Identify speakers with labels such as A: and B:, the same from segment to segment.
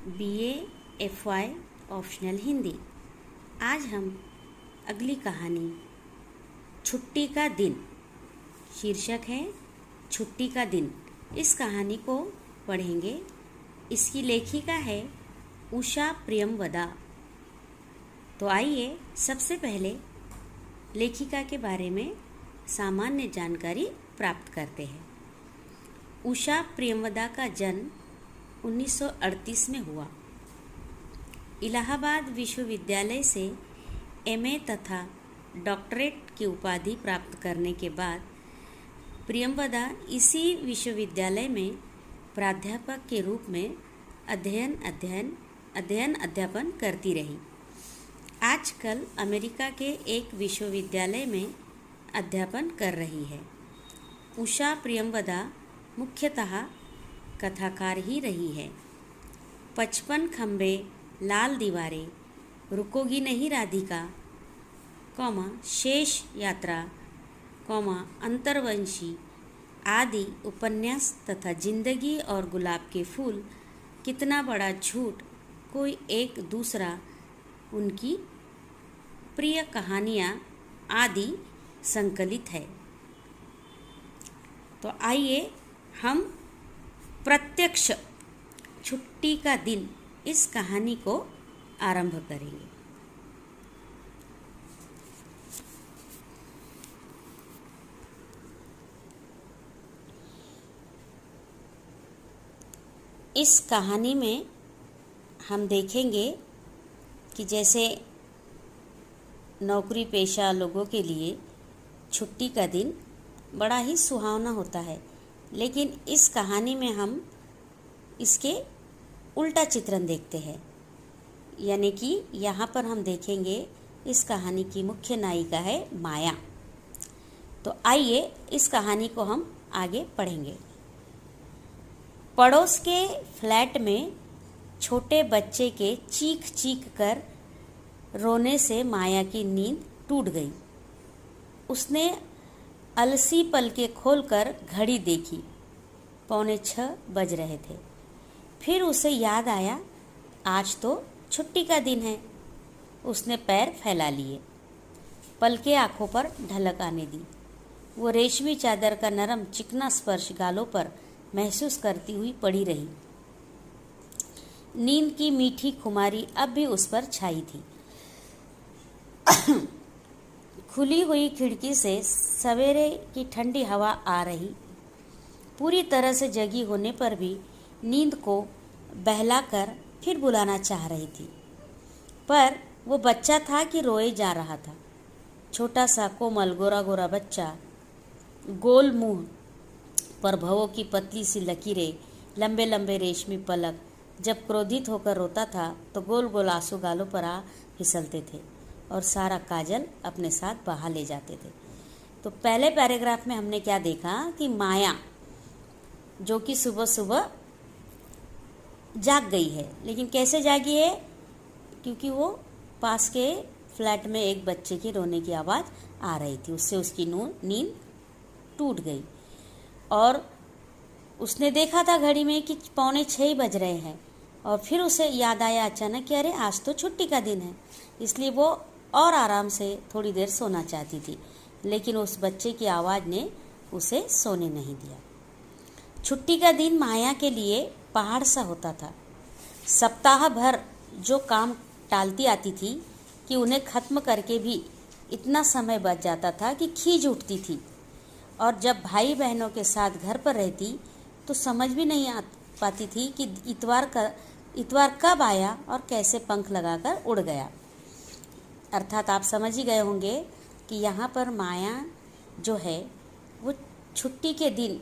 A: BA FY optional Hindi. आज हम अगली कहानी छुट्टी का दिन, शीर्षक है छुट्टी का दिन, इस कहानी को पढ़ेंगे। इसकी लेखिका है उषा प्रियमवदा। तो आइए सबसे पहले लेखिका के बारे में सामान्य जानकारी प्राप्त करते हैं। उषा प्रियमवदा का जन्म 1938 में हुआ। इलाहाबाद विश्वविद्यालय से MA तथा डॉक्टरेट की उपाधि प्राप्त करने के बाद प्रियमवदा इसी विश्वविद्यालय में प्राध्यापक के रूप में अध्यापन करती रही। आजकल अमेरिका के एक विश्वविद्यालय में अध्यापन कर रही है। उषा प्रियमवदा मुख्यतः कथाकार ही रही है। 55 खंबे, लाल दीवारें, रुकोगी नहीं राधिका, शेष यात्रा, अंतर्वंशी आदि उपन्यास तथा जिंदगी और गुलाब के फूल, कितना बड़ा झूठ, कोई एक दूसरा, उनकी प्रिय कहानियाँ आदि संकलित है। तो आइए हम प्रत्यक्ष छुट्टी का दिन इस कहानी को आरंभ करेंगे। इस कहानी में हम देखेंगे कि जैसे नौकरी पेशा लोगों के लिए छुट्टी का दिन बड़ा ही सुहावना होता है, लेकिन इस कहानी में हम इसके उल्टा चित्रण देखते हैं। यानी कि यहाँ पर हम देखेंगे इस कहानी की मुख्य नायिका है माया। तो आइए इस कहानी को हम आगे पढ़ेंगे। पड़ोस के फ्लैट में छोटे बच्चे के चीख चीख कर रोने से माया की नींद टूट गई। उसने अलसी पलकें खोलकर घड़ी देखी। 5:45 बज रहे थे। फिर उसे याद आया, आज तो छुट्टी का दिन है। उसने पैर फैला लिए, पलकें आंखों पर ढलक आने दी। वो रेशमी चादर का नरम चिकना स्पर्श गालों पर महसूस करती हुई पड़ी रही। नींद की मीठी खुमारी अब भी उस पर छाई थी। खुली हुई खिड़की से सवेरे की ठंडी हवा आ रही। पूरी तरह से जगी होने पर भी नींद को बहलाकर फिर बुलाना चाह रही थी, पर वो बच्चा था कि रोए जा रहा था। छोटा सा कोमल गोरा गोरा बच्चा, गोल मुंह पर भवों की पतली सी लकीरें, लंबे लंबे रेशमी पलक। जब क्रोधित होकर रोता था तो गोल गोल आंसू गालों पर आ फिसलते थे और सारा काजल अपने साथ बहा ले जाते थे। तो पहले पैराग्राफ में हमने क्या देखा कि माया जो कि सुबह सुबह जाग गई है, लेकिन कैसे जागी है? क्योंकि वो पास के फ्लैट में एक बच्चे के रोने की आवाज़ आ रही थी, उससे उसकी नींद टूट गई। और उसने देखा था घड़ी में कि 5:45 बज रहे हैं, और फिर उसे याद आया अचानक कि अरे आज तो छुट्टी का दिन है। इसलिए वो और आराम से थोड़ी देर सोना चाहती थी, लेकिन उस बच्चे की आवाज़ ने उसे सोने नहीं दिया। छुट्टी का दिन माया के लिए पहाड़ सा होता था। सप्ताह भर जो काम टालती आती थी कि उन्हें ख़त्म करके भी इतना समय बच जाता था कि खीज उठती थी। और जब भाई बहनों के साथ घर पर रहती तो समझ भी नहीं पाती थी कि इतवार कब आया और कैसे पंख लगाकर उड़ गया। अर्थात आप समझ ही गए होंगे कि यहाँ पर माया जो है वो छुट्टी के दिन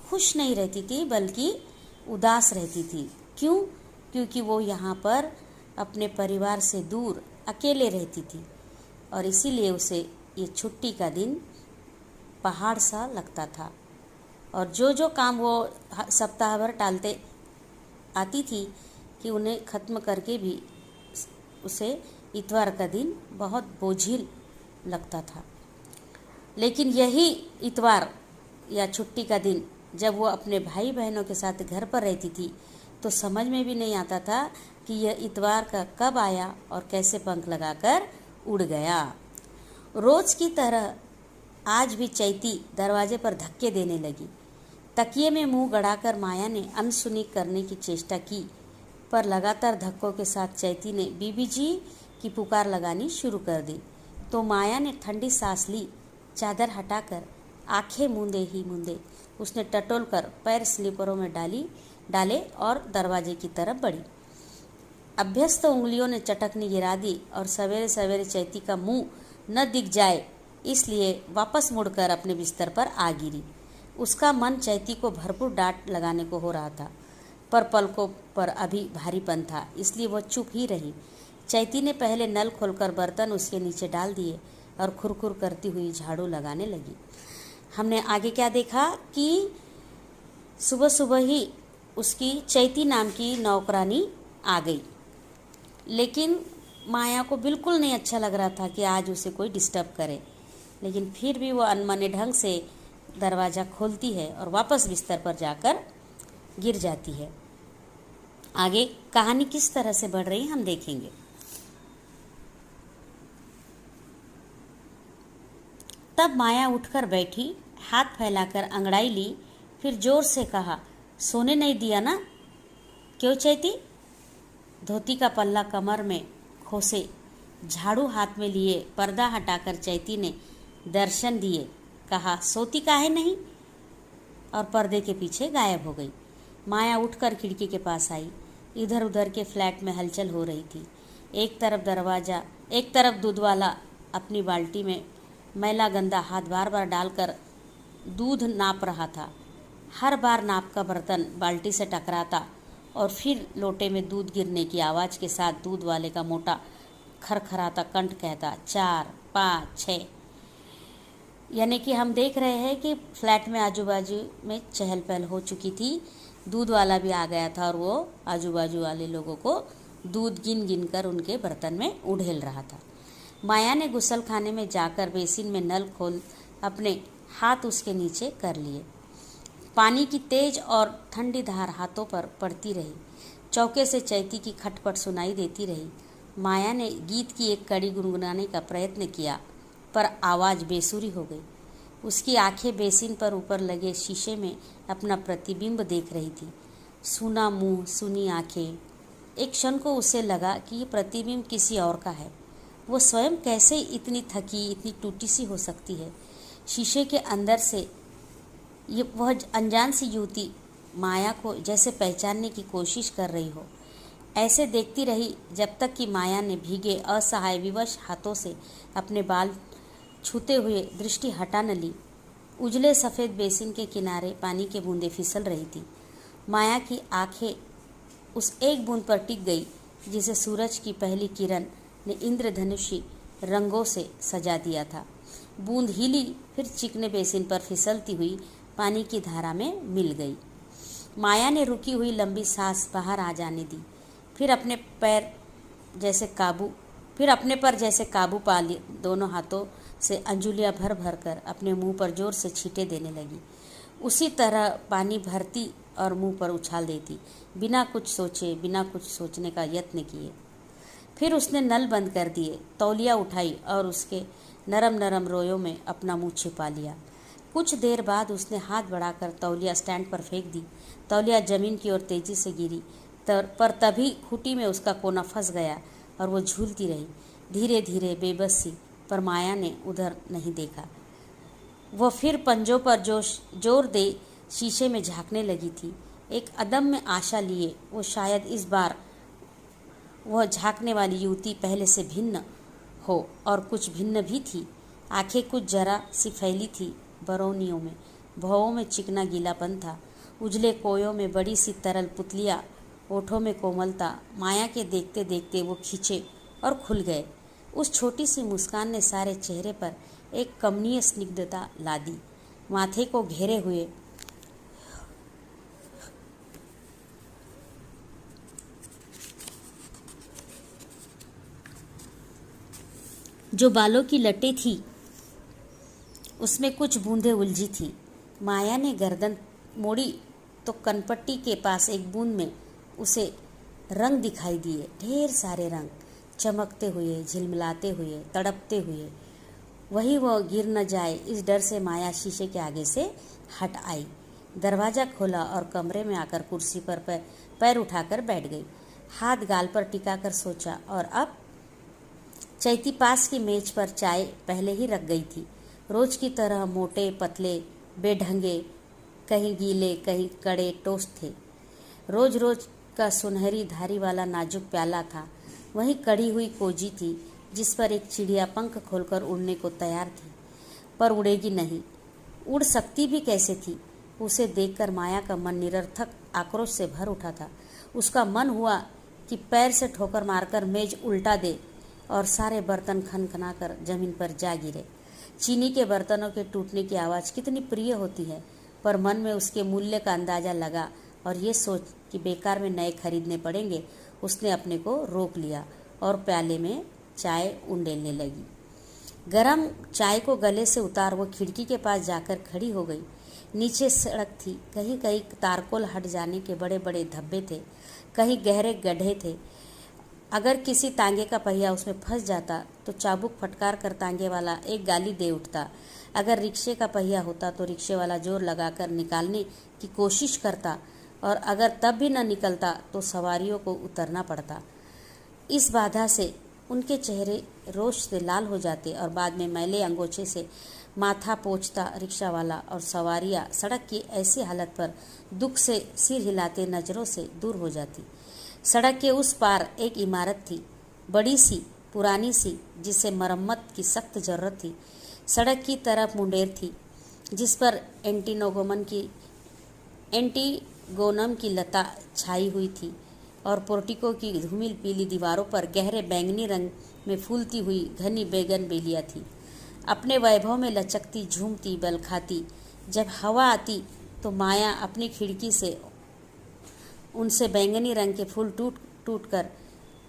A: खुश नहीं रहती थी, बल्कि उदास रहती थी। क्यों? क्योंकि वो यहाँ पर अपने परिवार से दूर अकेले रहती थी, और इसीलिए उसे ये छुट्टी का दिन पहाड़ सा लगता था। और जो काम वो सप्ताह भर टालते आती थी कि उन्हें ख़त्म करके भी उसे इतवार का दिन बहुत बोझिल लगता था। लेकिन यही इतवार या छुट्टी का दिन जब वो अपने भाई बहनों के साथ घर पर रहती थी तो समझ में भी नहीं आता था कि यह इतवार का कब आया और कैसे पंख लगाकर उड़ गया। रोज की तरह आज भी चैती दरवाजे पर धक्के देने लगी। तकिए में मुंह गड़ाकर माया ने अनसुनी करने की चेष्टा की, पर लगातार धक्कों के साथ चैती ने बीबी जी की पुकार लगानी शुरू कर दी। तो माया ने ठंडी सांस ली। चादर हटाकर आंखें मूंदे ही मूंदे उसने टटोल कर पैर स्लीपरों में डाले और दरवाजे की तरफ बढ़ी। अभ्यस्त उंगलियों ने चटकनी गिरा दी और सवेरे सवेरे चैती का मुंह न दिख जाए इसलिए वापस मुड़कर अपने बिस्तर पर आ गिरी। उसका मन चैती को भरपूर डांट लगाने को हो रहा था, पर पलकों पर अभी भारीपन था, इसलिए वह चुप ही रही। चैती ने पहले नल खोलकर बर्तन उसके नीचे डाल दिए और खुरखुर करती हुई झाड़ू लगाने लगी। हमने आगे क्या देखा कि सुबह सुबह ही उसकी चैती नाम की नौकरानी आ गई, लेकिन माया को बिल्कुल नहीं अच्छा लग रहा था कि आज उसे कोई डिस्टर्ब करे, लेकिन फिर भी वो अनमने ढंग से दरवाज़ा खोलती है और वापस बिस्तर पर जाकर गिर जाती है। आगे कहानी किस तरह से बढ़ रही हम देखेंगे। तब माया उठकर बैठी, हाथ फैलाकर अंगड़ाई ली, फिर जोर से कहा, सोने नहीं दिया ना? क्यों चैती? धोती का पल्ला कमर में खोसे, झाड़ू हाथ में लिए पर्दा हटाकर चैती ने दर्शन दिए, कहा, सोती काहे नहीं? और पर्दे के पीछे गायब हो गई। माया उठकर खिड़की के पास आई। इधर उधर के फ्लैट में हलचल हो रही थी। एक तरफ दूध वाला अपनी बाल्टी में मैला गंदा हाथ बार बार डालकर दूध नाप रहा था। हर बार नाप का बर्तन बाल्टी से टकराता और फिर लोटे में दूध गिरने की आवाज़ के साथ दूध वाले का मोटा खरखराता कंठ कहता, 4, 5, 6। यानी कि हम देख रहे हैं कि फ्लैट में आजू बाजू में चहल पहल हो चुकी थी। दूध वाला भी आ गया था और वो आजू बाजू वाले लोगों को दूध गिन गिन कर उनके बर्तन में उड़ेल रहा था। माया ने गुसल खाने में जाकर बेसिन में नल खोल अपने हाथ उसके नीचे कर लिए। पानी की तेज और ठंडी धार हाथों पर पड़ती रही। चौके से चैती की खटपट सुनाई देती रही। माया ने गीत की एक कड़ी गुनगुनाने का प्रयत्न किया, पर आवाज़ बेसुरी हो गई। उसकी आंखें बेसिन पर ऊपर लगे शीशे में अपना प्रतिबिंब देख रही थी। सूना मुंह, सूनी आंखें। एक क्षण को उसे लगा कि ये प्रतिबिंब किसी और का है। वो स्वयं कैसे इतनी थकी, इतनी टूटी सी हो सकती है? शीशे के अंदर से ये वह अनजान सी युवती माया को जैसे पहचानने की कोशिश कर रही हो। ऐसे देखती रही जब तक कि माया ने भीगे असहाय विवश हाथों से अपने बाल छूते हुए दृष्टि हटा न ली। उजले सफ़ेद बेसिन के किनारे पानी के बूंदें फिसल रही थी। माया की आंखें उस एक बूंद पर टिक गई जिसे सूरज की पहली किरण ने इंद्रधनुषी रंगों से सजा दिया था। बूंद हिली, फिर चिकने बेसिन पर फिसलती हुई पानी की धारा में मिल गई। माया ने रुकी हुई लंबी सांस बाहर आ जाने दी, फिर अपने पर जैसे काबू पा लिए। दोनों हाथों से अंजुलियां भर भर कर अपने मुंह पर जोर से छींटे देने लगी। उसी तरह पानी भरती और मुंह पर उछाल देती, बिना कुछ सोचे, बिना कुछ सोचने का यत्न किए। फिर उसने नल बंद कर दिए, तौलिया उठाई और उसके नरम नरम रोयों में अपना मुंह छिपा लिया। कुछ देर बाद उसने हाथ बढ़ाकर तौलिया स्टैंड पर फेंक दी। तौलिया जमीन की ओर तेजी से गिरी, पर तभी खूंटी में उसका कोना फंस गया और वो झूलती रही, धीरे धीरे, बेबस सी। पर माया ने उधर नहीं देखा। वह फिर पंजों पर जोर दे शीशे में झांकने लगी थी, एक अदम्य आशा लिए। वो शायद इस बार वह झांकने वाली युवती पहले से भिन्न हो, और कुछ भिन्न भी थी। आंखें कुछ जरा सी फैली थी बरौनियों में, भौं में चिकना गीलापन था, उजले कोयों में बड़ी सी तरल पुतलियाँ, ओठों में कोमलता। माया के देखते देखते वो खिंचे और खुल गए। उस छोटी सी मुस्कान ने सारे चेहरे पर एक कमनीय स्निग्धता ला दी। माथे को घेरे हुए जो बालों की लटें थी उसमें कुछ बूंदें उलझी थी। माया ने गर्दन मोड़ी तो कनपट्टी के पास एक बूंद में उसे रंग दिखाई दिए, ढेर सारे रंग, चमकते हुए, झिलमिलाते हुए, तड़पते हुए। वही वो गिर न जाए इस डर से माया शीशे के आगे से हट आई। दरवाज़ा खोला और कमरे में आकर कुर्सी पर पैर उठाकर बैठ गई। हाथ गाल पर टिकाकर सोचा, और अब? चैती पास की मेज पर चाय पहले ही रख गई थी। रोज की तरह मोटे पतले बेढंगे, कहीं गीले कहीं कड़े टोस्ट थे। रोज रोज का सुनहरी धारी वाला नाजुक प्याला था। वहीं कड़ी हुई कोजी थी जिस पर एक चिड़िया पंख खोलकर उड़ने को तैयार थी, पर उड़ेगी नहीं। उड़ सकती भी कैसे थी? उसे देखकर माया का मन निरर्थक आक्रोश से भर उठा था। उसका मन हुआ कि पैर से ठोकर मारकर मेज उल्टा दे और सारे बर्तन खनखनाकर जमीन पर जा गिरे। चीनी के बर्तनों के टूटने की आवाज़ कितनी प्रिय होती है, पर मन में उसके मूल्य का अंदाज़ा लगा और ये सोच कि बेकार में नए खरीदने पड़ेंगे, उसने अपने को रोक लिया और प्याले में चाय उंडेलने लगी। गरम चाय को गले से उतार वो खिड़की के पास जाकर खड़ी हो गई। नीचे सड़क थी, कहीं कहीं तारकोल हट जाने के बड़े बड़े धब्बे थे, कहीं गहरे गड्ढे थे। अगर किसी तांगे का पहिया उसमें फंस जाता तो चाबुक फटकार कर तांगे वाला एक गाली दे उठता। अगर रिक्शे का पहिया होता तो रिक्शे वाला जोर लगाकर निकालने की कोशिश करता, और अगर तब भी न निकलता तो सवारियों को उतरना पड़ता। इस बाधा से उनके चेहरे रोष से लाल हो जाते और बाद में मैले अंगोछे से माथा पोंछता रिक्शा वाला और सवारियां सड़क की ऐसी हालत पर दुख से सिर हिलाते नज़रों से दूर हो जाती। सड़क के उस पार एक इमारत थी, बड़ी सी, पुरानी सी, जिसे मरम्मत की सख्त ज़रूरत थी। सड़क की तरफ मुंडेर थी जिस पर एंटीगोनम की लता छाई हुई थी और पोर्टिको की धूमिल पीली दीवारों पर गहरे बैंगनी रंग में फूलती हुई घनी बैगन बेलियाँ थी, अपने वैभव में लचकती, झूमती, बल खाती। जब हवा आती तो माया अपनी खिड़की से उनसे बैंगनी रंग के फूल टूट टूट कर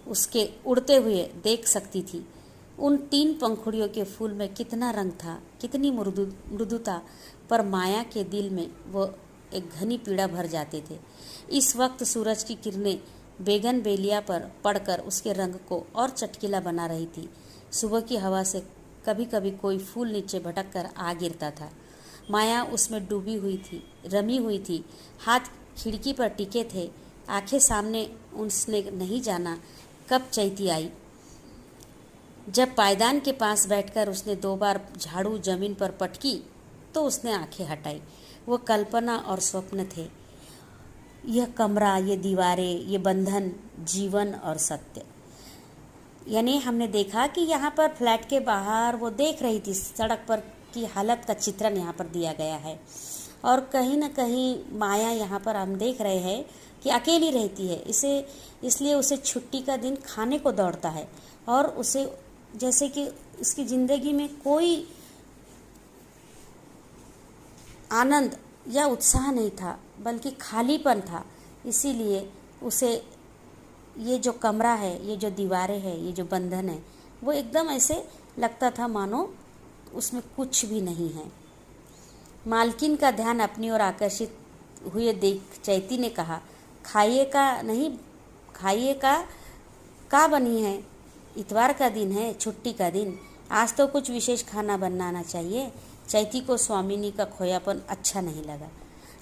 A: उसके उड़ते हुए देख सकती थी। उन 3 पंखुड़ियों के फूल में कितना रंग था, कितनी मृदुता, पर माया के दिल में वो एक घनी पीड़ा भर जाते थे। इस वक्त सूरज की किरणें बैगन बेलिया पर पड़कर उसके रंग को और चटकीला बना रही थी। सुबह की हवा से कभी कभी कोई फूल नीचे भटक कर आ गिरता था। माया उसमें डूबी हुई थी, रमी हुई थी। हाथ खिड़की पर टिके थे, आंखें सामने। उसने नहीं जाना कब चैती आई। जब पायदान के पास बैठकर उसने 2 बार झाड़ू जमीन पर पटकी तो उसने आंखें हटाई। वो कल्पना और स्वप्न थे, यह कमरा, ये दीवारें, ये बंधन, जीवन और सत्य। यानी हमने देखा कि यहाँ पर फ्लैट के बाहर वो देख रही थी, सड़क पर की हालत का चित्रण यहाँ पर दिया गया है। और कहीं ना कहीं माया यहाँ पर हम देख रहे हैं कि अकेली रहती है। इसलिए उसे छुट्टी का दिन खाने को दौड़ता है और उसे जैसे कि उसकी ज़िंदगी में कोई आनंद या उत्साह नहीं था, बल्कि खालीपन था। इसीलिए उसे ये जो कमरा है, ये जो दीवारें हैं, ये जो बंधन है, वो एकदम ऐसे लगता था मानो उसमें कुछ भी नहीं है। मालकिन का ध्यान अपनी ओर आकर्षित हुए देख चैती ने कहा, खाइए का बनी है? इतवार का दिन है, छुट्टी का दिन, आज तो कुछ विशेष खाना बनाना चाहिए। चैती को स्वामिनी का खोयापन अच्छा नहीं लगा,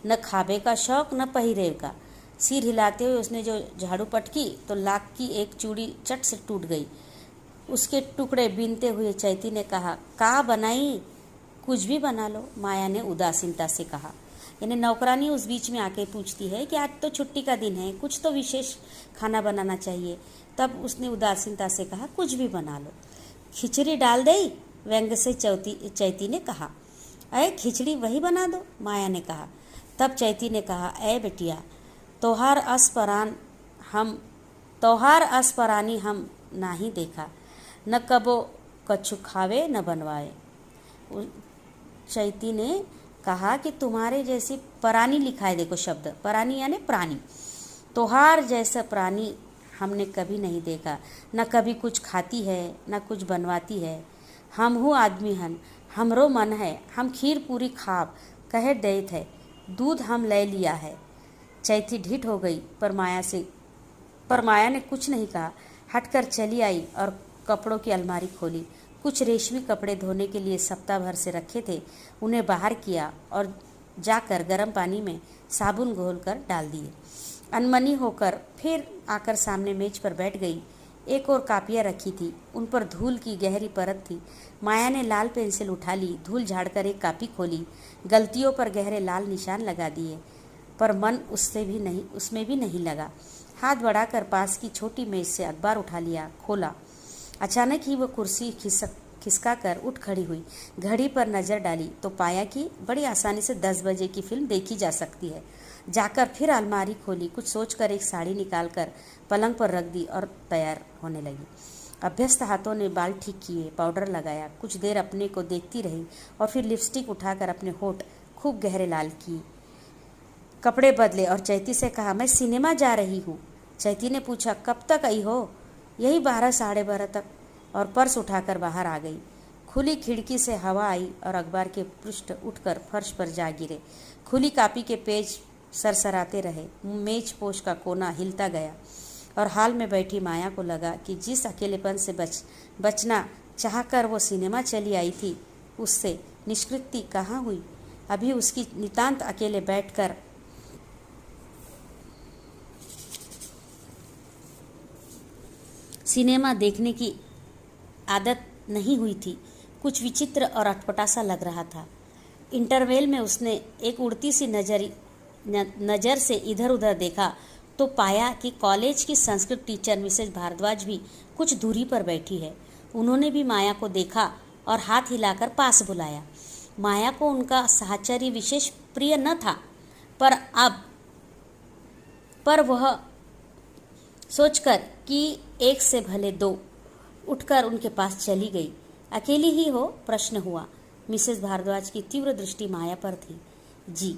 A: न खाबे का शौक न पहिरे का। सिर हिलाते हुए उसने जो झाड़ू पटकी तो लाख की एक चूड़ी चट से टूट गई। उसके टुकड़े बीनते हुए चैती ने कहा, का बनाई? कुछ भी बना लो, माया ने उदासीनता से कहा। यानी नौकरानी उस बीच में आके पूछती है कि आज तो छुट्टी का दिन है, कुछ तो विशेष खाना बनाना चाहिए। तब उसने उदासीनता से कहा, कुछ भी बना लो। खिचड़ी डाल दई? व्यंग से चैती ने कहा। अरे खिचड़ी वही बना दो, माया ने कहा। तब चैती ने कहा, ए बेटिया, तोहार असपरानी हम नाही देखा, न कबो कछु खावे न बनवाए। चैती ने कहा कि तुम्हारे जैसी परानी लिखा है, देखो शब्द परानी यानी प्राणी, तोहार जैसा प्राणी हमने कभी नहीं देखा, न कभी कुछ खाती है न कुछ बनवाती है। हम हूँ आदमी हन, हमरो मन है, हम खीर पूरी खाब कहे देत है, दूध हम ले लिया है। चैती ढीठ हो गई, पर माया से पर माया ने कुछ नहीं कहा, हटकर चली आई और कपड़ों की अलमारी खोली। कुछ रेशमी कपड़े धोने के लिए सप्ताह भर से रखे थे, उन्हें बाहर किया और जाकर गर्म पानी में साबुन घोलकर डाल दिए। अनमनी होकर फिर आकर सामने मेज पर बैठ गई। एक और कापियाँ रखी थी, उन पर धूल की गहरी परत थी। माया ने लाल पेंसिल उठा ली, धूल झाड़कर एक कापी खोली, गलतियों पर गहरे लाल निशान लगा दिए, पर मन उसमें भी नहीं लगा। हाथ बढ़ाकर पास की छोटी मेज से अखबार उठा लिया, खोला। अचानक ही वो कुर्सी खिसका कर उठ खड़ी हुई, घड़ी पर नज़र डाली तो पाया कि बड़ी आसानी से 10 बजे की फिल्म देखी जा सकती है। जाकर फिर अलमारी खोली, कुछ सोचकर एक साड़ी निकालकर पलंग पर रख दी और तैयार होने लगी। अभ्यस्त हाथों ने बाल ठीक किए, पाउडर लगाया, कुछ देर अपने को देखती रही और फिर लिपस्टिक उठाकर अपने होठ खूब गहरे लाल किए। कपड़े बदले और चैती से कहा, मैं सिनेमा जा रही हूँ। चैती ने पूछा, कब तक आई हो? यही 12 साढ़े 12 तक, और पर्स उठाकर बाहर आ गई। खुली खिड़की से हवा आई और अखबार के पृष्ठ उठकर फर्श पर जा गिरे। खुली कापी के पेज सरसराते रहे, मेज पोश का कोना हिलता गया और हाल में बैठी माया को लगा कि जिस अकेलेपन से बचना चाहकर वो सिनेमा चली आई थी, उससे निष्कृति कहाँ हुई। अभी उसकी नितांत अकेले बैठकर सिनेमा देखने की आदत नहीं हुई थी। कुछ विचित्र और अटपटा सा लग रहा था। इंटरवेल में उसने एक उड़ती सी नज़र से इधर उधर देखा तो पाया कि कॉलेज की संस्कृत टीचर मिसेज भारद्वाज भी कुछ दूरी पर बैठी है। उन्होंने भी माया को देखा और हाथ हिलाकर पास बुलाया। माया को उनका साहचर्य विशेष प्रिय न था, पर वह सोचकर कि एक से भले दो, उठकर उनके पास चली गई। अकेली ही हो? प्रश्न हुआ। मिसेस भारद्वाज की तीव्र दृष्टि माया पर थी। जी,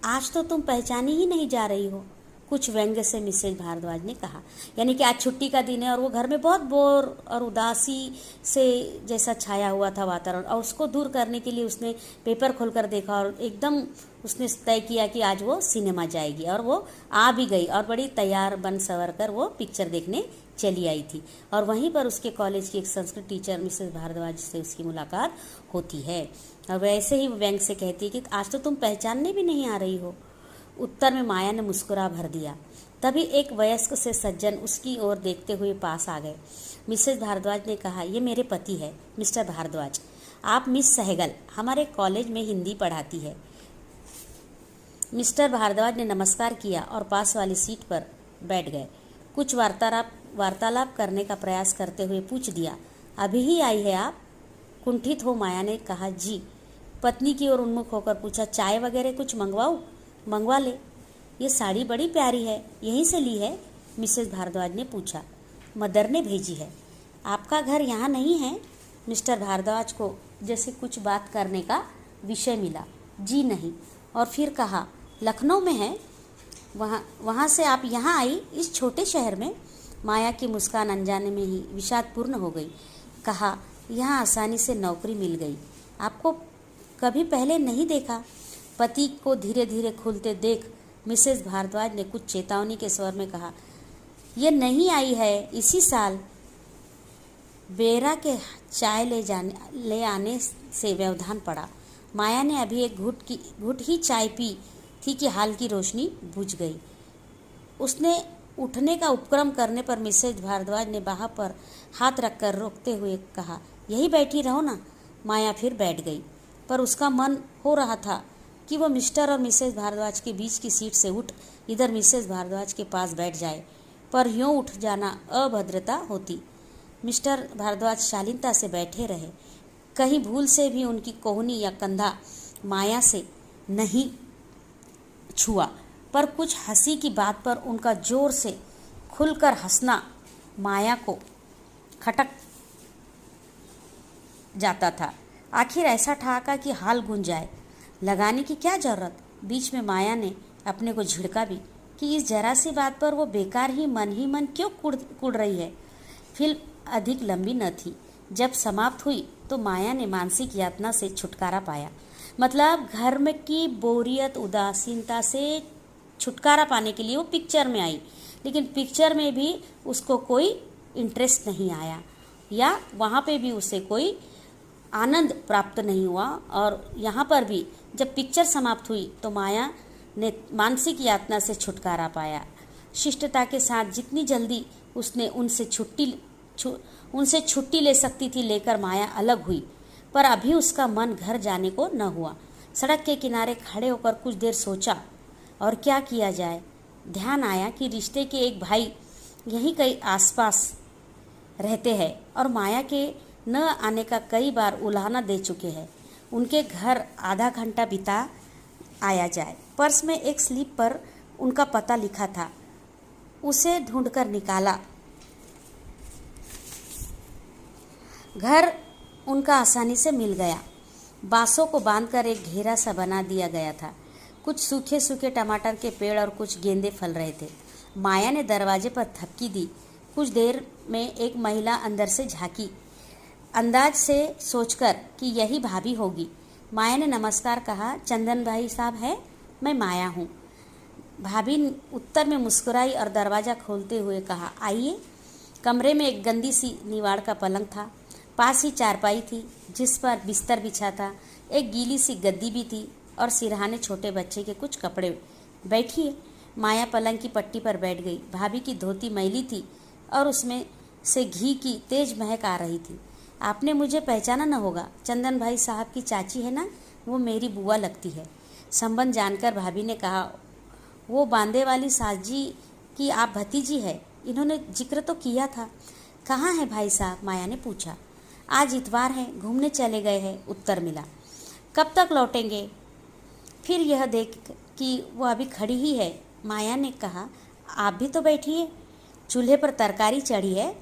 A: आज तो तुम पहचानी ही नहीं जा रही हो, कुछ व्यंग्य से मिसेज भारद्वाज ने कहा। यानी कि आज छुट्टी का दिन है और वो घर में बहुत बोर और उदासी से जैसा छाया हुआ था वातावरण, और उसको दूर करने के लिए उसने पेपर खोलकर देखा और एकदम उसने तय किया कि आज वो सिनेमा जाएगी, और वो आ भी गई और बड़ी तैयार बन संवर कर वो पिक्चर देखने चली आई थी। और वहीं पर उसके कॉलेज की एक संस्कृत टीचर मिसेस भारद्वाज से उसकी मुलाकात होती है और वैसे ही व्यंग से कहती है कि आज तो तुम पहचानने भी नहीं आ रही हो। उत्तर में माया ने मुस्कुरा भर दिया। तभी एक वयस्क से सज्जन उसकी ओर देखते हुए पास आ गए। मिसेस भारद्वाज ने कहा, ये मेरे पति है मिस्टर भारद्वाज, आप मिस सहगल हमारे कॉलेज में हिंदी पढ़ाती है। मिस्टर भारद्वाज ने नमस्कार किया और पास वाली सीट पर बैठ गए। कुछ वार्तालाप करने का प्रयास करते हुए पूछ दिया, अभी ही आई है आप? कुंठित हो माया ने कहा, जी। पत्नी की ओर उन्मुख होकर पूछा, चाय वगैरह कुछ मंगवाऊं? मंगवा ले। ये साड़ी बड़ी प्यारी है, यहीं से ली है? मिसेस भारद्वाज ने पूछा। मदर ने भेजी है। आपका घर यहाँ नहीं है? मिस्टर भारद्वाज को जैसे कुछ बात करने का विषय मिला। जी नहीं। और फिर कहा, लखनऊ में है? वहाँ से आप यहाँ आई इस छोटे शहर में? माया की मुस्कान अनजाने में ही विषादपूर्ण हो गई। कहा, यहाँ आसानी से नौकरी मिल गई। आपको कभी पहले नहीं देखा। पति को धीरे धीरे खुलते देख मिसेस भारद्वाज ने कुछ चेतावनी के स्वर में कहा, यह नहीं आई है इसी साल। बेरा के चाय ले आने से व्यवधान पड़ा। माया ने अभी एक घुट ही चाय पी थी कि हाल की रोशनी बुझ गई। उसने उठने का उपक्रम करने पर मिसेज भारद्वाज ने बाह पर हाथ रखकर रोकते हुए कहा, यही बैठी रहो ना। माया फिर बैठ गई, पर उसका मन हो रहा था कि वह मिस्टर और मिसेस भारद्वाज के बीच की सीट से उठ इधर मिसेस भारद्वाज के पास बैठ जाए, पर यूँ उठ जाना अभद्रता होती। मिस्टर भारद्वाज शालीनता से बैठे रहे। कहीं भूल से भी उनकी कोहनी या कंधा माया से नहीं छुआ, पर कुछ हंसी की बात पर उनका जोर से खुलकर हंसना माया को खटक जाता था। आखिर ऐसा ठहाका कि हाल गूंज जाए। लगाने की क्या जरूरत? बीच में माया ने अपने को झिड़का भी कि इस जरा सी बात पर वो बेकार ही मन क्यों कुड़ रही है। फिल्म अधिक लंबी न थी। जब समाप्त हुई तो माया ने मानसिक यातना से छुटकारा पाया। मतलब घर में की बोरियत उदासीनता से छुटकारा पाने के लिए वो पिक्चर में आई। लेकिन पिक्चर में भी उसको कोई इंटरेस्ट नहीं आया या वहाँ पे भी उसे कोई आनंद प्राप्त नहीं हुआ। और यहाँ पर भी जब पिक्चर समाप्त हुई तो माया ने मानसिक यातना से छुटकारा पाया। शिष्टता के साथ जितनी जल्दी उसने उनसे छुट्टी ले सकती थी लेकर माया अलग हुई, पर अभी उसका मन घर जाने को न हुआ। सड़क के किनारे खड़े होकर कुछ देर सोचा और क्या किया जाए। ध्यान आया कि रिश्ते के एक भाई यहीं कहीं आसपास रहते हैं और माया के न आने का कई बार उलाहना दे चुके हैं। उनके घर आधा घंटा बिता आया जाए। पर्स में एक स्लिप पर उनका पता लिखा था, उसे ढूंढकर निकाला। घर उनका आसानी से मिल गया। बांसों को बांधकर एक घेरा सा बना दिया गया था। कुछ सूखे सूखे टमाटर के पेड़ और कुछ गेंदे फल रहे थे। माया ने दरवाजे पर थपकी दी। कुछ देर में एक महिला अंदर से झांकी, अंदाज से सोचकर कि यही भाभी होगी। माया ने नमस्कार कहा। चंदन भाई साहब है? मैं माया हूँ। भाभी उत्तर में मुस्कुराई और दरवाज़ा खोलते हुए कहा, आइए। कमरे में एक गंदी सी निवाड़ का पलंग था। पास ही चारपाई थी जिस पर बिस्तर बिछा था। एक गीली सी गद्दी भी थी और सिरहाने छोटे बच्चे के कुछ कपड़े। बैठिए। माया पलंग की पट्टी पर बैठ गई। भाभी की धोती मैली थी और उसमें से घी की तेज महक आ रही थी। आपने मुझे पहचाना न होगा, चंदन भाई साहब की चाची है ना, वो मेरी बुआ लगती है। संबंध जानकर भाभी ने कहा, वो बांदे वाली साजी की आप भतीजी है, इन्होंने जिक्र तो किया था। कहाँ है भाई साहब? माया ने पूछा। आज इतवार है, घूमने चले गए हैं, उत्तर मिला। कब तक लौटेंगे? फिर यह देख कि वो अभी खड़ी ही है, माया ने कहा, आप भी तो बैठिए। चूल्हे पर तरकारी चढ़ी है।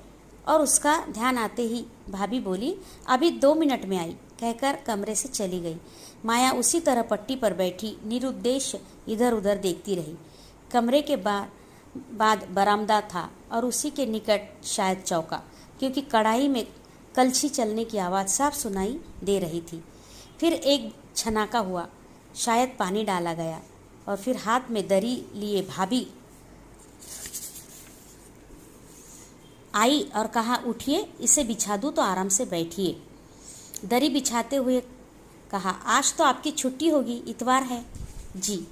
A: और उसका ध्यान आते ही भाभी बोली, अभी 2 मिनट में आई, कहकर कमरे से चली गई। माया उसी तरह पट्टी पर बैठी निरुद्देश्य इधर उधर देखती रही। कमरे के बाद बरामदा था और उसी के निकट शायद चौका, क्योंकि कढ़ाई में कलछी चलने की आवाज़ साफ सुनाई दे रही थी। फिर एक छनाका हुआ, शायद पानी डाला गया और फिर हाथ में दरी लिए भाभी आई और कहा, उठिए, इसे बिछा दूँ तो आराम से बैठिए। दरी बिछाते हुए कहा, आज तो आपकी छुट्टी होगी, इतवार है। जी,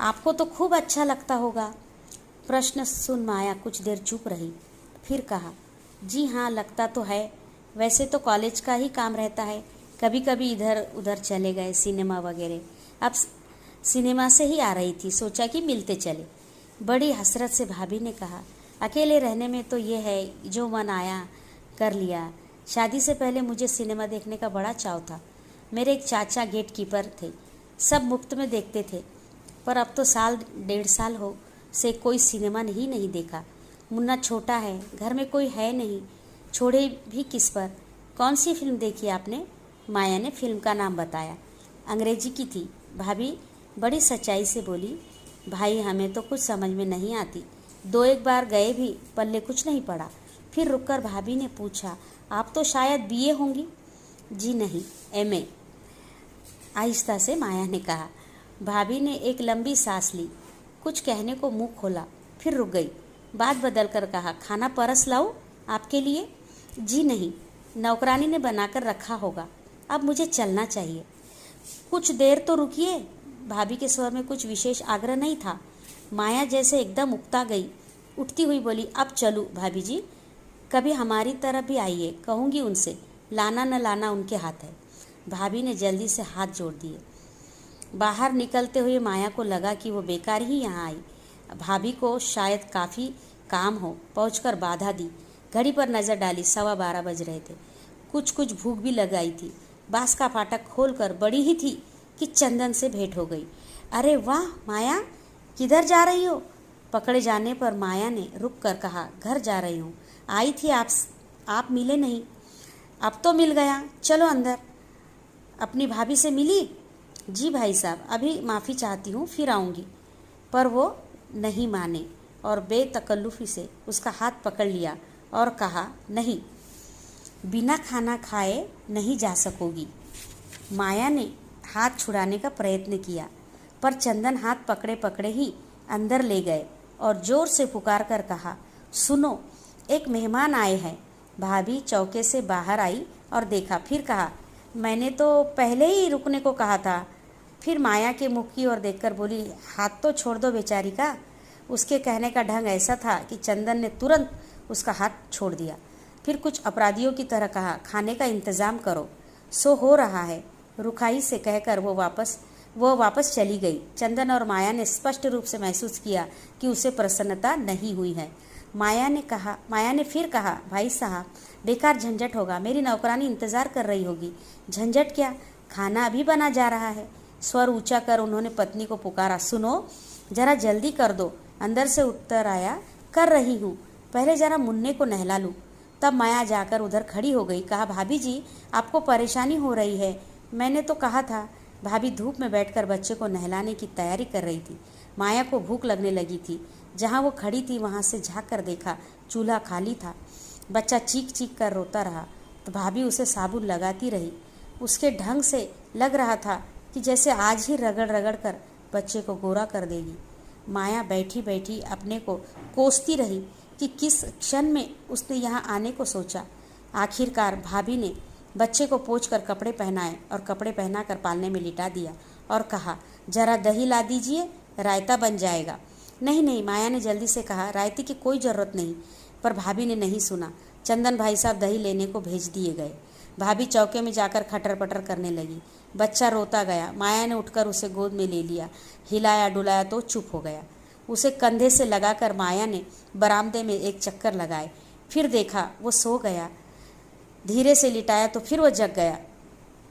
A: आपको तो खूब अच्छा लगता होगा। प्रश्न सुन माया कुछ देर चुप रही, फिर कहा, जी हाँ, लगता तो है। वैसे तो कॉलेज का ही काम रहता है, कभी कभी इधर उधर चले गए, सिनेमा वगैरह। अब सिनेमा से ही आ रही थी, सोचा कि मिलते चले। बड़ी हसरत से भाभी ने कहा, अकेले रहने में तो ये है, जो मन आया कर लिया। शादी से पहले मुझे सिनेमा देखने का बड़ा चाव था। मेरे एक चाचा गेट कीपर थे, सब मुफ्त में देखते थे, पर अब तो 1.5 साल हो से कोई सिनेमा नहीं देखा। मुन्ना छोटा है, घर में कोई है नहीं, छोड़े भी किस पर। कौन सी फिल्म देखी आपने? माया ने फिल्म का नाम बताया। अंग्रेजी की थी। भाभी बड़ी सच्चाई से बोली, भाई हमें तो कुछ समझ में नहीं आती, 2-1 बार गए भी, पल्ले कुछ नहीं पड़ा। फिर रुककर भाभी ने पूछा, आप तो शायद बीए होंगी? जी नहीं, एमए, आहिस्ता से माया ने कहा। भाभी ने एक लंबी सांस ली, कुछ कहने को मुंह खोला, फिर रुक गई। बात बदल कर कहा, खाना परस लाऊं आपके लिए? जी नहीं, नौकरानी ने बनाकर रखा होगा, अब मुझे चलना चाहिए। कुछ देर तो रुकिए। भाभी के स्वर में कुछ विशेष आग्रह नहीं था। माया जैसे एकदम उकता गई, उठती हुई बोली, अब चलूँ भाभी जी, कभी हमारी तरफ भी आइए, कहूँगी उनसे, लाना न लाना उनके हाथ है। भाभी ने जल्दी से हाथ जोड़ दिए। बाहर निकलते हुए माया को लगा कि वो बेकार ही यहाँ आई। भाभी को शायद काफ़ी काम हो, पहुंचकर बाधा दी। घड़ी पर नज़र डाली, 12:15 बज रहे थे। कुछ भूख भी लगाई थी। बांस का फाटक खोलकर बड़ी ही थी कि चंदन से भेंट हो गई। अरे वाह माया, किधर जा रही हो? पकड़े जाने पर माया ने रुक कर कहा, घर जा रही हूँ। आई थी आप मिले नहीं। अब तो मिल गया, चलो अंदर। अपनी भाभी से मिली? जी भाई साहब, अभी माफ़ी चाहती हूँ, फिर आऊँगी। पर वो नहीं माने और बेतकल्लुफ़ी से उसका हाथ पकड़ लिया और कहा, नहीं, बिना खाना खाए नहीं जा सकोगी। माया ने हाथ छुड़ाने का प्रयत्न किया, पर चंदन हाथ पकड़े पकड़े ही अंदर ले गए और जोर से पुकार कर कहा, सुनो, एक मेहमान आए हैं। भाभी चौके से बाहर आई और देखा, फिर कहा, मैंने तो पहले ही रुकने को कहा था। फिर माया के मुख की ओर देखकर बोली, हाथ तो छोड़ दो बेचारी का। उसके कहने का ढंग ऐसा था कि चंदन ने तुरंत उसका हाथ छोड़ दिया। फिर कुछ अपराधियों की तरह कहा, खाने का इंतज़ाम करो, सो हो रहा है। रुखाई से कहकर वो वापस चली गई। चंदन और माया ने स्पष्ट रूप से महसूस किया कि उसे प्रसन्नता नहीं हुई है। माया ने फिर कहा, भाई साहब, बेकार झंझट होगा, मेरी नौकरानी इंतज़ार कर रही होगी। झंझट क्या, खाना अभी बना जा रहा है। स्वर ऊंचा कर उन्होंने पत्नी को पुकारा, सुनो, जरा जल्दी कर दो। अंदर से उत्तर आया, कर रही हूँ, पहले जरा मुन्ने को नहला लूँ। तब माया जाकर उधर खड़ी हो गई। कहा, भाभी जी, आपको परेशानी हो रही है। मैंने तो कहा था। भाभी धूप में बैठकर बच्चे को नहलाने की तैयारी कर रही थी। माया को भूख लगने लगी थी। जहाँ वो खड़ी थी वहाँ से झाँक कर देखा, चूल्हा खाली था। बच्चा चीख चीख कर रोता रहा तो भाभी उसे साबुन लगाती रही। उसके ढंग से लग रहा था कि जैसे आज ही रगड़ रगड़ कर बच्चे को गोरा कर देगी। माया बैठी बैठी अपने को कोसती रही कि किस क्षण में उसने यहाँ आने को सोचा। आखिरकार भाभी ने बच्चे को पोंछकर कपड़े पहनाए और कपड़े पहनाकर पालने में लिटा दिया और कहा, जरा दही ला दीजिए, रायता बन जाएगा। नहीं नहीं, माया ने जल्दी से कहा, रायते की कोई ज़रूरत नहीं। पर भाभी ने नहीं सुना। चंदन भाई साहब दही लेने को भेज दिए गए। भाभी चौके में जाकर खटर पटर करने लगी। बच्चा रोता गया। माया ने उठकर उसे गोद में ले लिया, हिलाया डुलाया तो चुप हो गया। उसे कंधे से लगाकर माया ने बरामदे में एक चक्कर लगाए। फिर देखा वो सो गया। धीरे से लिटाया तो फिर वो जग गया।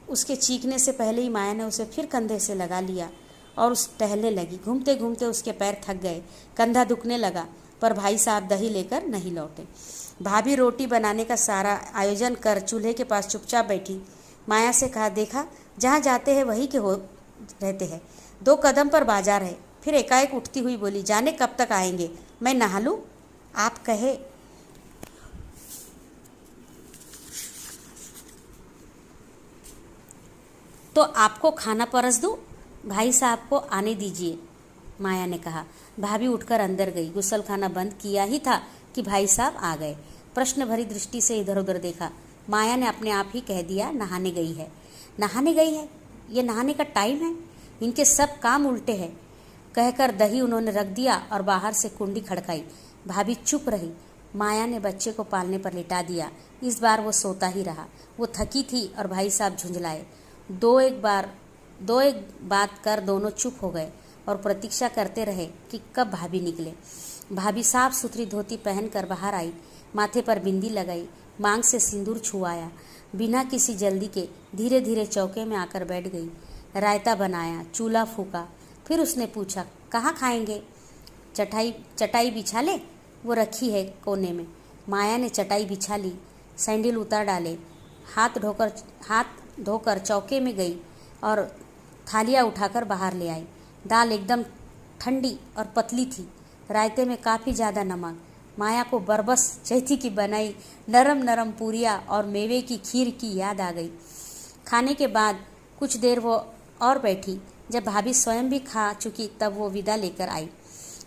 A: उसके चीखने से पहले ही माया ने उसे फिर कंधे से लगा लिया और उस टहलने लगी। घूमते घूमते उसके पैर थक गए, कंधा दुखने लगा, पर भाई साहब दही लेकर नहीं लौटे। भाभी रोटी बनाने का सारा आयोजन कर चूल्हे के पास चुपचाप बैठी। माया से कहा, देखा, जहाँ जाते हैं वही के हो रहते हैं। 2 कदम पर बाजार है। फिर एकाएक उठती हुई बोली, जाने कब तक आएंगे, मैं नहा लूँ? आप कहे तो आपको खाना परस दूँ? भाई साहब को आने दीजिए, माया ने कहा। भाभी उठकर अंदर गई। गुसलखाना बंद किया ही था कि भाई साहब आ गए। प्रश्न भरी दृष्टि से इधर उधर देखा। माया ने अपने आप ही कह दिया, नहाने गई है। नहाने गई है? ये नहाने का टाइम है? इनके सब काम उल्टे हैं। कहकर दही उन्होंने रख दिया और बाहर से कुंडी खड़काई। भाभी चुप रही। माया ने बच्चे को पालने पर लिटा दिया। इस बार वो सोता ही रहा। वो थकी थी और भाई साहब झुंझलाए। दो एक बात कर दोनों चुप हो गए और प्रतीक्षा करते रहे कि कब भाभी निकले। भाभी साफ सुथरी धोती पहनकर बाहर आई, माथे पर बिंदी लगाई, मांग से सिंदूर छुआया। बिना किसी जल्दी के धीरे धीरे चौके में आकर बैठ गई। रायता बनाया, चूल्हा फूका। फिर उसने पूछा, कहाँ खाएंगे? चटाई बिछा ले, वो रखी है कोने में। माया ने चटाई बिछा ली, सैंडल उतार डाले, हाथ धोकर चौके में गई और थालियाँ उठाकर बाहर ले आई। दाल एकदम ठंडी और पतली थी। रायते में काफ़ी ज़्यादा नमक। माया को बरबस चैथी की बनाई नरम नरम पूरियाँ और मेवे की खीर की याद आ गई। खाने के बाद कुछ देर वो और बैठी। जब भाभी स्वयं भी खा चुकी तब वो विदा लेकर आई।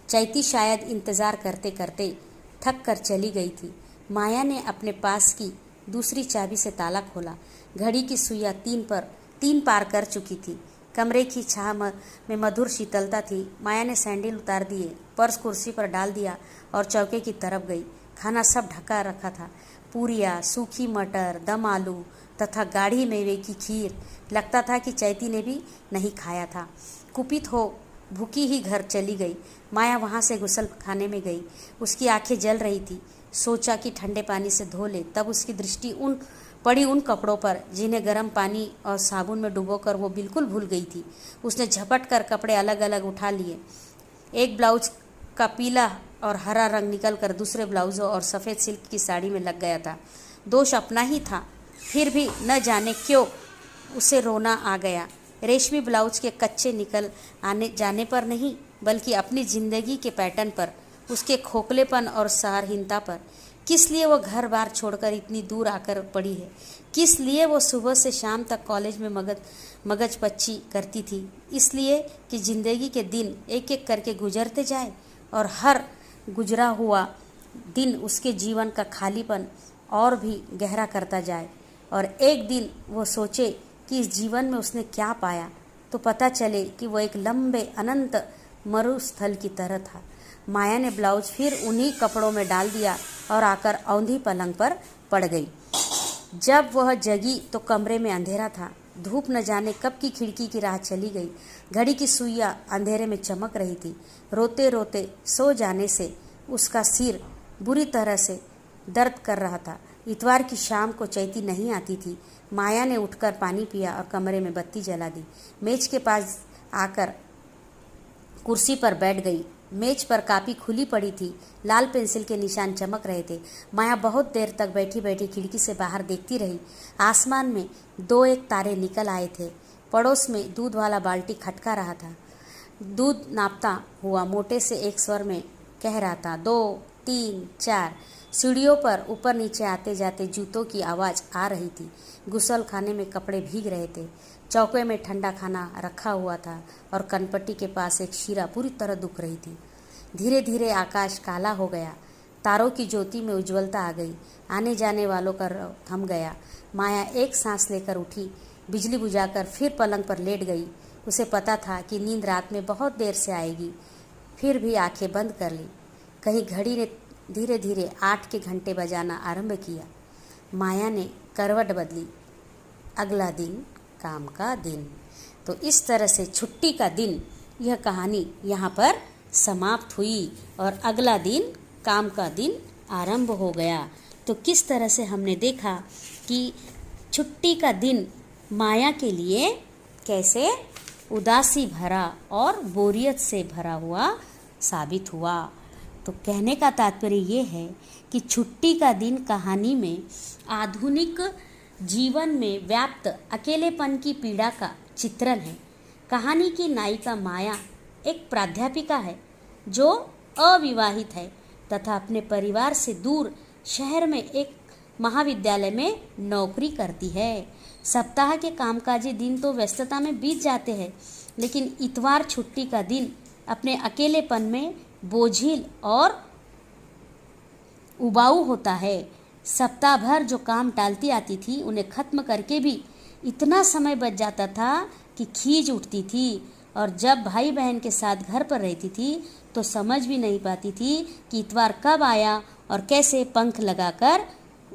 A: चैती शायद इंतज़ार करते करते थक कर चली गई थी। माया ने अपने पास की दूसरी चाबी से ताला खोला। घड़ी की सुइयाँ 3 पार कर चुकी थी। कमरे की छाह में मधुर शीतलता थी। माया ने सैंडल उतार दिए, पर्स कुर्सी पर डाल दिया और चौके की तरफ गई। खाना सब ढका रखा था। पूरियाँ, सूखी मटर, दम आलू तथा गाढ़ी मेवे की खीर। लगता था कि चैती ने भी नहीं खाया था। कुपित हो भूखी ही घर चली गई। माया वहाँ से गुसल खाने में गई। उसकी आंखें जल रही थी। सोचा कि ठंडे पानी से धो ले। तब उसकी दृष्टि पड़ी उन कपड़ों पर जिन्हें गर्म पानी और साबुन में डुबोकर वो बिल्कुल भूल गई थी। उसने झपट कर कपड़े अलग अलग उठा लिए। एक ब्लाउज का पीला और हरा रंग निकलकर दूसरे ब्लाउजों और सफ़ेद सिल्क की साड़ी में लग गया था। दोष अपना ही था, फिर भी न जाने क्यों उसे रोना आ गया। रेशमी ब्लाउज के कच्चे निकल आने जाने पर नहीं, बल्कि अपनी जिंदगी के पैटर्न पर, उसके खोखलेपन और सहारहीनता पर। किस लिए वो घर बार छोड़कर इतनी दूर आकर पड़ी है? किस लिए वो सुबह से शाम तक कॉलेज में मगजपच्ची करती थी? इसलिए कि ज़िंदगी के दिन एक एक करके गुजरते जाए और हर गुजरा हुआ दिन उसके जीवन का खालीपन और भी गहरा करता जाए। और एक दिन वो सोचे कि इस जीवन में उसने क्या पाया, तो पता चले कि वो एक लंबे अनंत मरुस्थल की तरह था। माया ने ब्लाउज फिर उन्हीं कपड़ों में डाल दिया और आकर औंधी पलंग पर पड़ गई। जब वह जगी तो कमरे में अंधेरा था। धूप न जाने कब की खिड़की की राह चली गई। घड़ी की सुइयां अंधेरे में चमक रही थी। रोते रोते सो जाने से उसका सिर बुरी तरह से दर्द कर रहा था। इतवार की शाम को चैती नहीं आती थी। माया ने उठकर पानी पिया और कमरे में बत्ती जला दी। मेज के पास आकर कुर्सी पर बैठ गई। मेज पर कापी खुली पड़ी थी। लाल पेंसिल के निशान चमक रहे थे। माया बहुत देर तक बैठी बैठी खिड़की से बाहर देखती रही। आसमान में 2-1 तारे निकल आए थे। पड़ोस में दूध वाला बाल्टी खटका रहा था। दूध नापता हुआ मोटे से एक स्वर में कह रहा था, 2, 3, 4। सीढ़ियों पर ऊपर नीचे आते जाते जूतों की आवाज़ आ रही थी। गुसल खाने में कपड़े भीग रहे थे। चौके में ठंडा खाना रखा हुआ था और कनपट्टी के पास एक शीरा पूरी तरह दुख रही थी। धीरे धीरे आकाश काला हो गया। तारों की ज्योति में उज्ज्वलता आ गई। आने जाने वालों का रव थम गया। माया एक सांस लेकर उठी। बिजली बुझाकर फिर पलंग पर लेट गई। उसे पता था कि नींद रात में बहुत देर से आएगी। फिर भी आंखें बंद कर ली। कहीं घड़ी ने धीरे धीरे 8 के घंटे बजाना आरंभ किया। माया ने करवट बदली। अगला दिन काम का दिन। तो इस तरह से छुट्टी का दिन, यह कहानी यहाँ पर समाप्त हुई और अगला दिन काम का दिन आरंभ हो गया। तो किस तरह से हमने देखा कि छुट्टी का दिन माया के लिए कैसे उदासी भरा और बोरियत से भरा हुआ साबित हुआ। तो कहने का तात्पर्य ये है कि छुट्टी का दिन कहानी में आधुनिक जीवन में व्याप्त अकेलेपन की पीड़ा का चित्रण है। कहानी की नायिका माया एक प्राध्यापिका है जो अविवाहित है तथा अपने परिवार से दूर शहर में एक महाविद्यालय में नौकरी करती है। सप्ताह के कामकाजी दिन तो व्यस्तता में बीत जाते हैं, लेकिन इतवार छुट्टी का दिन अपने अकेलेपन में बोझिल और उबाऊ होता है। सप्ताह भर जो काम टालती आती थी उन्हें खत्म करके भी इतना समय बच जाता था कि खीज उठती थी। और जब भाई बहन के साथ घर पर रहती थी तो समझ भी नहीं पाती थी कि इतवार कब आया और कैसे पंख लगाकर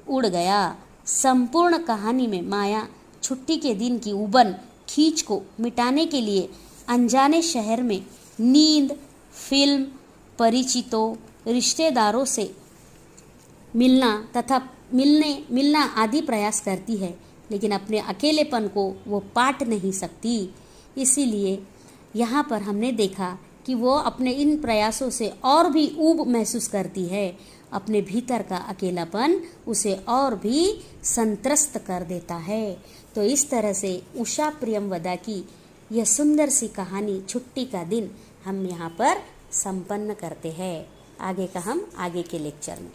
A: उड़ गया। संपूर्ण कहानी में माया छुट्टी के दिन की उबन खींच को मिटाने के लिए अनजाने शहर में नींद, फिल्म, परिचितों, रिश्तेदारों से मिलना तथा मिलना आदि प्रयास करती है, लेकिन अपने अकेलेपन को वो पाट नहीं सकती। इसीलिए यहाँ पर हमने देखा कि वो अपने इन प्रयासों से और भी ऊब महसूस करती है। अपने भीतर का अकेलापन उसे और भी संत्रस्त कर देता है। तो इस तरह से उषा प्रियमवदा की यह सुंदर सी कहानी छुट्टी का दिन हम यहाँ पर संपन्न करते हैं। आगे का हम आगे के लेक्चर में